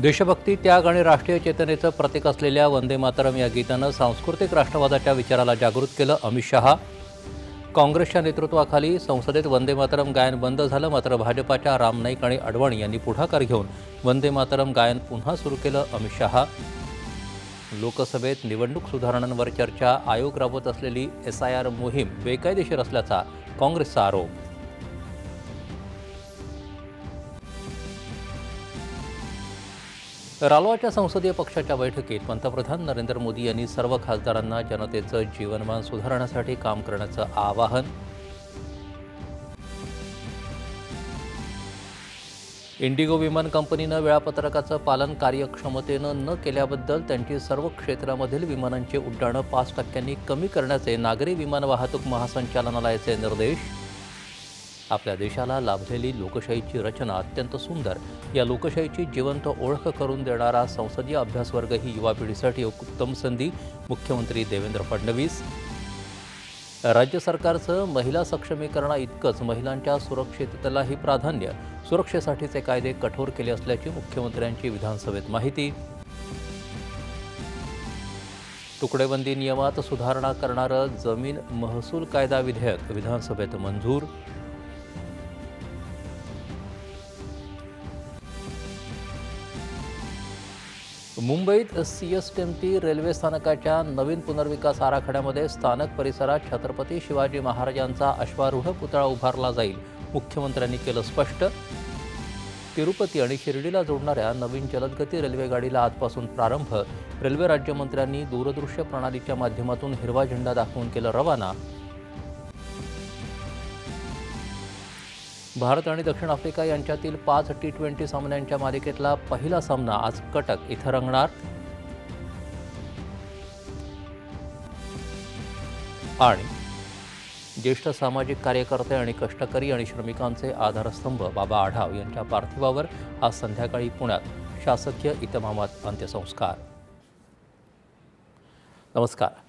देशभक्ती, त्याग आणि राष्ट्रीय चेतनेचं प्रतीक असलेल्या वंदे मातरम या गीतानं सांस्कृतिक राष्ट्रवादाच्या विचाराला जागृत केलं. अमित शहा. काँग्रेसच्या नेतृत्वाखाली संसदेत वंदे मातरम गायन बंद झालं, मात्र भाजपाच्या राम नाईक आणि अडवाणी यांनी पुढाकार घेऊन वंदे मातरम गायन पुन्हा सुरू केलं. अमित शहा. लोकसभेत निवडणूक सुधारणांवर चर्चा, आयोग राबवत असलेली SIR मोहीम बेकायदेशीर असल्याचा काँग्रेसचा आरोप. रालोआच्या संसदीय पक्षाच्या बैठकीत पंतप्रधान नरेंद्र मोदी यांनी सर्व खासदारांना जनतेचं जीवनमान सुधारण्यासाठी काम करण्याचं आवाहन. इंडिगो विमान कंपनीनं वेळापत्रकाचं पालन कार्यक्षमतेनं न केल्याबद्दल त्यांची सर्व क्षेत्रामधील विमानांची उड्डाणं 5% कमी करण्याचे नागरी विमान वाहतूक महासंचालनालयाचे निर्देश. आपल्या देशाला लाभलेली लोकशाहीची रचना अत्यंत सुंदर. या लोकशाहीची जिवंत ओळख करून देणारा संसदीय अभ्यासवर्ग ही युवा पिढीसाठी एक उत्तम संधी. मुख्यमंत्री देवेंद्र फडणवीस. राज्य सरकारचं महिला सक्षमीकरणा इतकंच महिलांच्या सुरक्षिततेलाही प्राधान्य. सुरक्षेसाठीचे कायदे कठोर केले असल्याची मुख्यमंत्र्यांची विधानसभेत माहिती. तुकडेबंदी नियमात सुधारणा करणारं जमीन महसूल कायदा विधेयक विधानसभेत मंजूर. मुंबईत CSTMT रेल्वे स्थानकाच्या नवीन पुनर्विकास आराखड्यामध्ये स्थानक परिसरात छत्रपती शिवाजी महाराजांचा अश्वारूढ पुतळा उभारला जाईल. मुख्यमंत्र्यांनी केलं स्पष्ट. तिरुपती आणि शिर्डीला जोडणाऱ्या नवीन जलदगती रेल्वेगाडीला आजपासून प्रारंभ. रेल्वे राज्यमंत्र्यांनी दूरदृश्य प्रणालीच्या माध्यमातून हिरवा झेंडा दाखवून केलं रवाना. भारत आणि दक्षिण आफ्रिका यांच्यातील 5 T20 सामन्यांच्या मालिकेतला पहिला सामना आज कटक इथं रंगणार. आणि ज्येष्ठ सामाजिक कार्यकर्ते आणि कष्टकरी आणि श्रमिकांचे आधारस्तंभ बाबा आढाव यांच्या पार्थिवावर आज संध्याकाळी पुण्यात शासकीय इतमामात अंत्यसंस्कार. नमस्कार.